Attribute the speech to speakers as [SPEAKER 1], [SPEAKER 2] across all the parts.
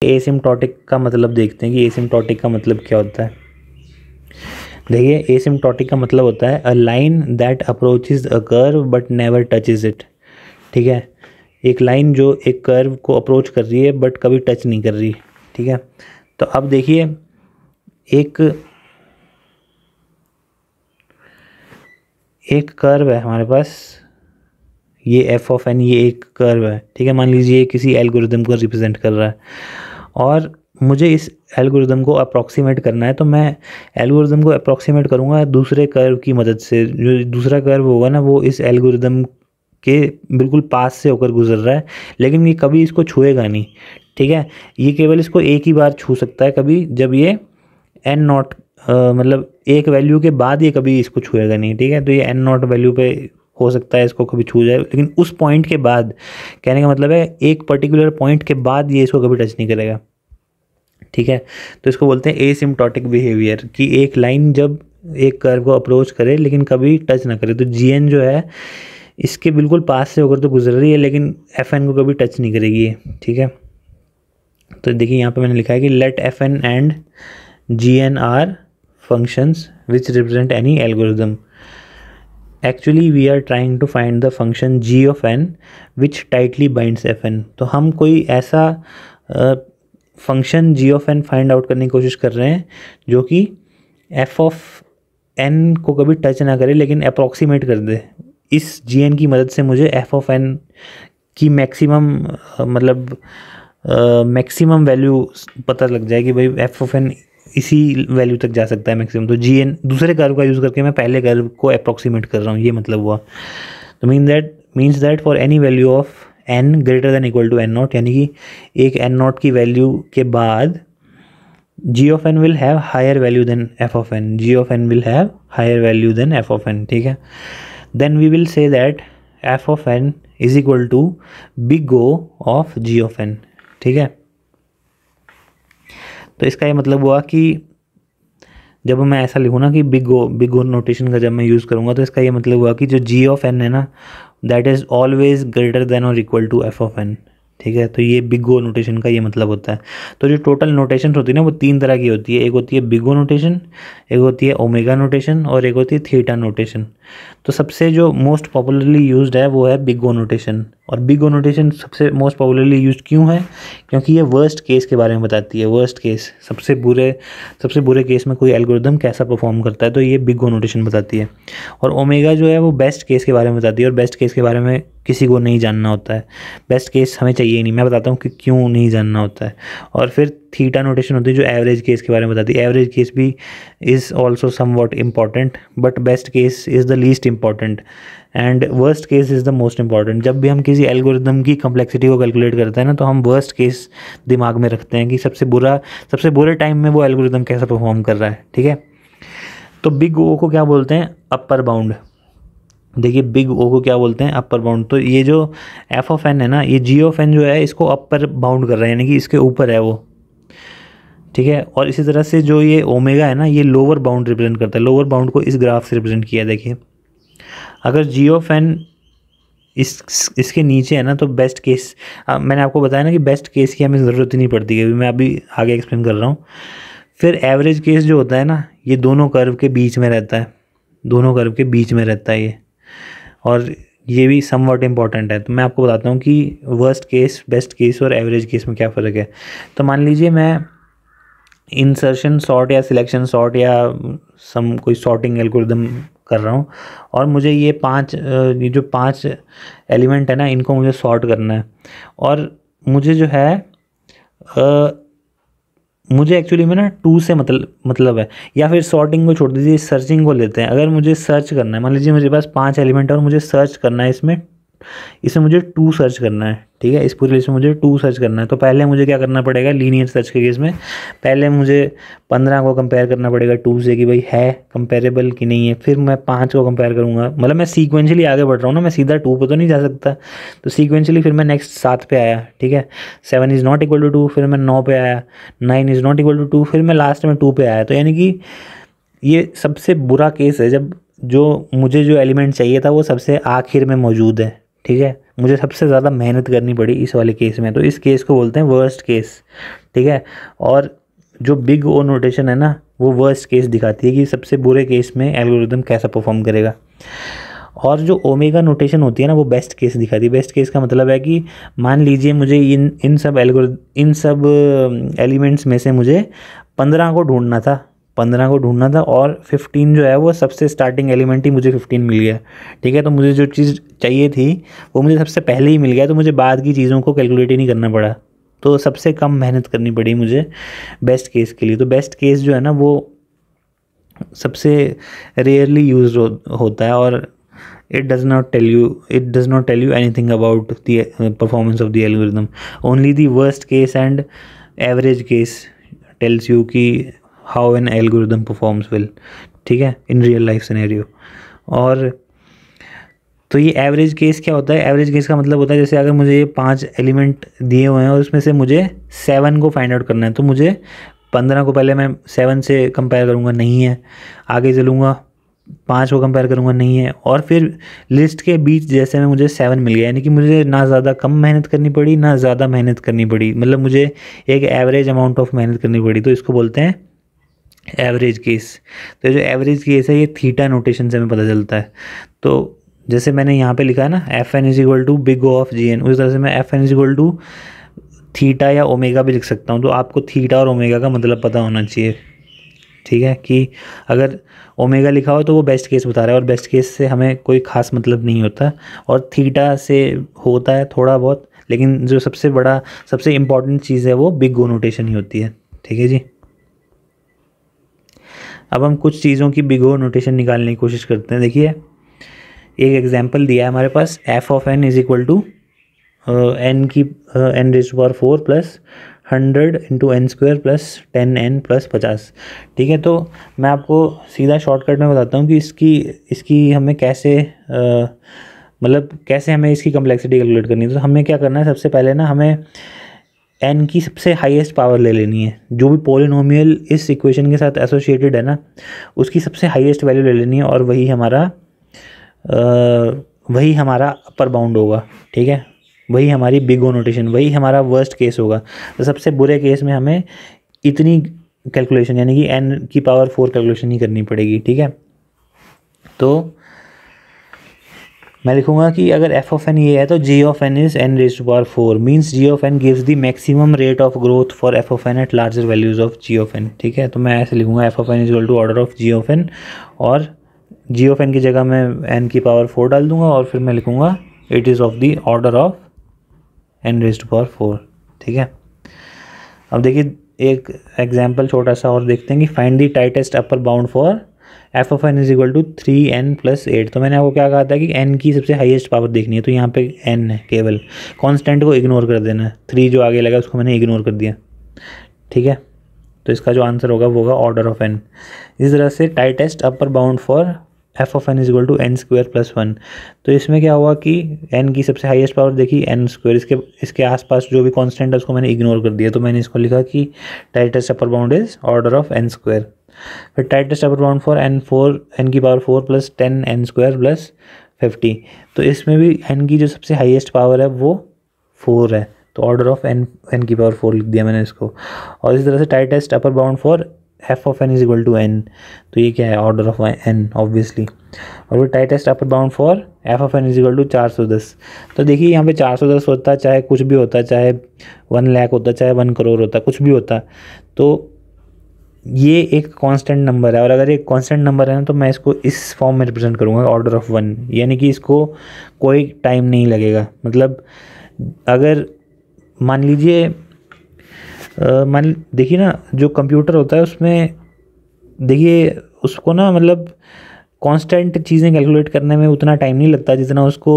[SPEAKER 1] Asymptotic का मतलब देखते हैं कि एसिम्प्टोटिक का मतलब क्या होता है। देखिए, एसिम्प्टोटिक का मतलब होता है a line that approaches a curve but never touches it. ठीक है, एक लाइन जो एक कर्व को अप्रोच कर रही है बट कभी टच नहीं कर रही। ठीक है, तो अब देखिए एक कर्व है हमारे पास, ये एफ ऑफ एन, ये एक कर्व है। ठीक है, मान लीजिए किसी एल्गोरिदम को रिप्रेजेंट कर रहा है और मुझे इस एल्गोरिदम को अप्रॉक्सीमेट करना है, तो मैं एल्गोरिदम को अप्रॉक्सीमेट करूँगा दूसरे कर्व की मदद से। जो दूसरा कर्व होगा ना, वो इस एल्गोरिदम के बिल्कुल पास से होकर गुजर रहा है, लेकिन ये कभी इसको छुएगा नहीं। ठीक है, ये केवल इसको एक ही बार छू सकता है, कभी जब ये एन नॉट मतलब एक वैल्यू के बाद ये कभी इसको छुएगा नहीं। ठीक है, तो ये एन नॉट वैल्यू पे हो सकता है इसको कभी छू जाए, लेकिन उस पॉइंट के बाद, कहने का मतलब है एक पर्टिकुलर पॉइंट के बाद ये इसको कभी टच नहीं करेगा। ठीक है, तो इसको बोलते हैं एसिम्प्टोटिक बिहेवियर, कि एक लाइन जब एक कर्व को अप्रोच करे लेकिन कभी टच ना करे। तो जी एन जो है इसके बिल्कुल पास से होकर तो गुजर रही है, लेकिन एफ एन को कभी टच नहीं करेगी ये। ठीक है, तो देखिए यहाँ पे मैंने लिखा है कि let f n and g n are functions which represent any algorithm. Actually we are trying to find the function g of n which tightly binds f n. तो हम कोई ऐसा function g of n find out करने की कोशिश कर रहे हैं जो कि एफ ऑफ एन को कभी टच ना करे लेकिन अप्रॉक्सीमेट कर दे। इस जी एन की मदद से मुझे एफ ऑफ एन की मैक्सिमम मतलब मैक्सिमम वैल्यू पता लग जाए कि भाई एफ ऑफ एन इसी वैल्यू तक जा सकता है मैक्सिमम। तो जी एन दूसरे कर्व का यूज़ करके मैं पहले कर्व को अप्रॉक्सीमेट कर रहा हूँ, ये मतलब हुआ। तो means that for any value of n greater than equal to n not, यानी कि एक एन नॉट की वैल्यू के बाद g of n will have higher value than f of n, g of n will have higher value than f of n. ठीक है, then we will say that f of n is equal to big O of g of n. ठीक है, तो इसका ये मतलब हुआ कि जब मैं ऐसा लिखूँ ना कि बिग ओ नोटेशन का जब मैं यूज़ करूँगा, तो इसका ये मतलब हुआ कि जो जी ऑफ एन है ना, that is always greater than और equal to f of n. ठीक है, तो ये बिग ओ नोटेशन का ये मतलब होता है। तो जो टोटल नोटेशन होती है ना, वो तीन तरह की होती है। एक होती है बिग ओ नोटेशन, एक होती है ओमेगा नोटेशन और एक होती है थीटा नोटेशन। तो सबसे जो मोस्ट पॉपुलरली यूज्ड है वो है बिग ओ नोटेशन। और बिग ओ नोटेशन सबसे मोस्ट पॉपुलरली यूज्ड क्यों है? क्योंकि ये वर्स्ट केस के बारे में बताती है। वर्स्ट केस, सबसे बुरे केस में कोई एल्गोरिदम कैसा परफॉर्म करता है, तो ये बिग ओ नोटेशन बताती है। और ओमेगा जो है वो बेस्ट केस के बारे में बताती है, और बेस्ट केस के बारे में किसी को नहीं जानना होता है। बेस्ट केस हमें चाहिए ही नहीं, मैं बताता हूँ कि क्यों नहीं जानना होता है। और फिर थीटा नोटेशन होती है जो एवरेज केस के बारे में बताती है। एवरेज केस भी is also somewhat important, but best case is the least important and worst case is the most important. जब भी हम किसी एल्गोरिदम की कम्प्लेक्सिटी को कैलकुलेट करते हैं ना, तो हम वर्स्ट केस दिमाग में रखते हैं कि सबसे बुरे टाइम में वो एल्गोरिदम कैसा परफॉर्म कर रहा है। ठीक है, तो बिग ओ को क्या बोलते हैं? Upper bound. देखिए, बिग ओ को क्या बोलते हैं? Upper bound. तो ये जो एफ ऑफ एन है ना, ये जी ऑफ एन जो है इसको अपर बाउंड कर रहा है, यानी कि इसके ऊपर है वो। ठीक है, और इसी तरह से जो ये ओमेगा है ना, ये लोअर बाउंड रिप्रेजेंट करता है। लोअर बाउंड को इस ग्राफ से रिप्रेजेंट किया। देखिए, अगर जी ऑफ एन इसके नीचे है ना, तो बेस्ट केस, मैंने आपको बताया ना कि बेस्ट केस की हमें ज़रूरत ही नहीं पड़ती है, मैं अभी आगे एक्सप्लेन कर रहा हूँ। फिर एवरेज केस जो होता है ना, ये दोनों कर्व के बीच में रहता है, दोनों कर्व के बीच में रहता है ये, और ये भी समवॉट इम्पॉर्टेंट है। तो मैं आपको बताता हूँ कि वर्स्ट केस, बेस्ट केस और एवरेज केस में क्या फ़र्क है। तो मान लीजिए मैं इंसर्शन सॉर्ट या सिलेक्शन सॉर्ट या कोई सॉर्टिंग एल्गोरिदम कर रहा हूँ, और मुझे ये जो पांच एलिमेंट है ना, इनको मुझे सॉर्ट करना है। और मुझे जो है मुझे एक्चुअली में ना 2 से मतलब है, या फिर सॉर्टिंग को छोड़ दीजिए, सर्चिंग को लेते हैं। अगर मुझे सर्च करना है, मान लीजिए मेरे पास 5 एलिमेंट है और मुझे सर्च करना है इसमें मुझे 2 सर्च करना है। ठीक है, इस पूरी लिस्ट में मुझे 2 सर्च करना है। तो पहले मुझे क्या करना पड़ेगा? लीनियर सर्च के केस में पहले मुझे 15 को कंपेयर करना पड़ेगा 2 से कि भाई है कंपेरेबल कि नहीं है। फिर मैं 5 को कंपेयर करूँगा, मतलब मैं सीक्वेंशली आगे बढ़ रहा हूँ ना, मैं सीधा 2 पे तो नहीं जा सकता। तो सीक्वेंशली फिर मैं नेक्स्ट 7 पे आया। ठीक है, 7 इज़ नॉट इक्वल टू 2, फिर मैं 9 पे आया, 9 इज़ नॉट इक्वल टू 2, फिर मैं लास्ट में 2 पे आया। तो यानी कि ये सबसे बुरा केस है, जब जो मुझे जो एलिमेंट चाहिए था वो सबसे आखिर में मौजूद है। ठीक है, मुझे सबसे ज़्यादा मेहनत करनी पड़ी इस वाले केस में, तो इस केस को बोलते हैं वर्स्ट केस, ठीक है। और जो बिग ओ नोटेशन है ना, वो वर्स्ट केस दिखाती है कि सबसे बुरे केस में एल्गोरिदम कैसा परफॉर्म करेगा। और जो ओमेगा नोटेशन होती है ना, वो बेस्ट केस दिखाती है। बेस्ट केस का मतलब है कि मान लीजिए मुझे इन सब एलिमेंट्स में से मुझे 15 को ढूंढना था, 15 को ढूंढना था, और 15 जो है वो सबसे स्टार्टिंग एलिमेंट ही मुझे 15 मिल गया, ठीक है। तो मुझे जो चीज़ चाहिए थी वो मुझे सबसे पहले ही मिल गया, तो मुझे बाद की चीज़ों को कैलकुलेट ही नहीं करना पड़ा। तो सबसे कम मेहनत करनी पड़ी मुझे बेस्ट केस के लिए। तो बेस्ट केस जो है ना, वो सबसे रेयरली यूज होता है, और it does not tell you anything about the performance of the algorithm. Only the worst case and average case tells you कि how an algorithm performs well, ठीक है, in real life scenario. और तो ये average case क्या होता है? Average case का मतलब होता है जैसे अगर मुझे ये 5 एलिमेंट दिए हुए हैं और उसमें से मुझे 7 को फाइंड आउट करना है, तो मुझे 15 को पहले मैं 7 से कंपेयर करूँगा, नहीं है, आगे चलूँगा 5 को कंपेयर करूँगा, नहीं है, और फिर लिस्ट के बीच जैसे में मुझे 7 मिल गया, यानी कि मुझे ना ज़्यादा कम मेहनत करनी पड़ी ना ज़्यादा मेहनत करनी पड़ी, मतलब मुझे एक एवरेज अमाउंट ऑफ मेहनत करनी पड़ी, तो इसको बोलते हैं एवरेज केस। तो जो एवरेज केस है ये थीटा नोटेशन से हमें पता चलता है। तो जैसे मैंने यहाँ पे लिखा है ना, f n is equal to big O of g n, उस तरह से मैं f n is equal to theta या ओमेगा भी लिख सकता हूँ। तो आपको थीटा और ओमेगा का मतलब पता होना चाहिए, ठीक है, कि अगर ओमेगा लिखा हो तो वो बेस्ट केस बता रहा है, और बेस्ट केस से हमें कोई ख़ास मतलब नहीं होता, और थीटा से होता है थोड़ा बहुत, लेकिन जो सबसे बड़ा सबसे इम्पॉर्टेंट चीज़ है वो बिग ओ नोटेशन ही होती है, ठीक है जी। अब हम कुछ चीज़ों की बिग ओ नोटेशन निकालने की कोशिश करते हैं। देखिए, एक एग्जांपल दिया है हमारे पास, f of n is equal to n की n raise to power 4 plus 100 into n square plus 10n plus 50, ठीक है। तो मैं आपको सीधा शॉर्टकट में बताता हूँ कि इसकी हमें कैसे मतलब कैसे हमें इसकी कम्प्लेक्सिटी कैलकुलेट करनी है। तो हमें क्या करना है, सबसे पहले ना हमें n की सबसे हाईएस्ट पावर ले लेनी है, जो भी पॉलिनोमियल इस इक्वेशन के साथ एसोसिएटेड है ना, उसकी सबसे हाईएस्ट वैल्यू ले लेनी है, और वही हमारा अपर बाउंड होगा, ठीक है, वही हमारी बिग ओ नोटेशन, वही हमारा वर्स्ट केस होगा। तो सबसे बुरे केस में हमें इतनी कैलकुलेशन यानी कि n की पावर 4 कैलकुलेशन ही करनी पड़ेगी, ठीक है। तो मैं लिखूंगा कि अगर f ऑफ n ये है तो g of n is n raise to power 4, means g of n gives the maximum rate of growth for f of n at larger values of g of n, ठीक है। तो मैं ऐसे लिखूंगा f of n is equal to order of g of n, और g of n की जगह मैं n की पावर 4 डाल दूंगा, और फिर मैं लिखूंगा it is of the order of n raise to power 4, ठीक है। अब देखिए एक एग्जाम्पल छोटा सा और देखते हैं कि find the tightest upper bound for f of n is equal to 3n plus 8। तो मैंने आपको क्या कहा था कि n की सबसे हाईएस्ट पावर देखनी है, तो यहाँ पे n है, केवल कांस्टेंट को इग्नोर कर देना है, 3 जो आगे लगा उसको मैंने इग्नोर कर दिया, ठीक है। तो इसका जो आंसर होगा वो होगा ऑर्डर ऑफ n। इस तरह से tightest upper bound for f of n is equal to n square plus 1। तो इसमें क्या हुआ कि n की सबसे हाईएस्ट पावर देखी n स्क्वायर, इसके आसपास जो भी कांस्टेंट है उसको मैंने इग्नोर कर दिया, तो मैंने इसको लिखा कि tightest upper bound is order of n square. फिर tightest upper bound for n की power 4 plus 10n square plus 50। तो इसमें भी n की जो सबसे हाईएस्ट पावर है वो 4 है, तो ऑर्डर ऑफ n की पावर 4 लिख दिया मैंने इसको। और इस तरह से tightest upper bound for f of n is equal to n, तो ये क्या है, ऑर्डर ऑफ n ऑब्वियसली। और फिर tightest upper bound for f of n is equal to 410। तो देखिए यहाँ पे 410 होता है, चाहे कुछ भी होता है, चाहे 1 लाख होता है, चाहे 1 करोड़ होता है, कुछ भी होता है, तो ये एक कांस्टेंट नंबर है। और अगर एक कांस्टेंट नंबर है ना, तो मैं इसको इस फॉर्म में रिप्रेजेंट करूँगा, ऑर्डर ऑफ 1, यानी कि इसको कोई टाइम नहीं लगेगा। मतलब अगर मान लीजिए देखिए ना, जो कंप्यूटर होता है उसमें देखिए उसको ना मतलब कांस्टेंट चीज़ें कैलकुलेट करने में उतना टाइम नहीं लगता जितना उसको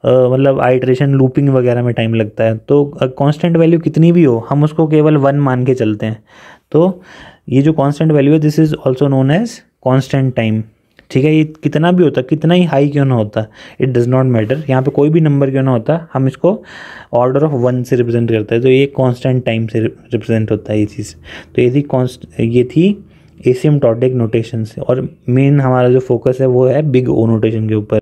[SPEAKER 1] मतलब आइट्रेशन लूपिंग वगैरह में टाइम लगता है। तो कांस्टेंट वैल्यू कितनी भी हो, हम उसको केवल 1 मान के चलते हैं। तो ये जो कांस्टेंट वैल्यू है, this is also known as constant time, ठीक है। ये कितना भी होता, कितना ही हाई क्यों ना होता, इट डज़ नॉट मैटर, यहाँ पे कोई भी नंबर क्यों ना होता, हम इसको ऑर्डर ऑफ 1 से रिप्रेजेंट करते हैं। तो ये कांस्टेंट टाइम से रिप्रेजेंट होता है ये चीज़। तो ये थी एसिम्प्टोटिक नोटेशन से, और मेन हमारा जो फोकस है वो है बिग ओ नोटेशन के ऊपर।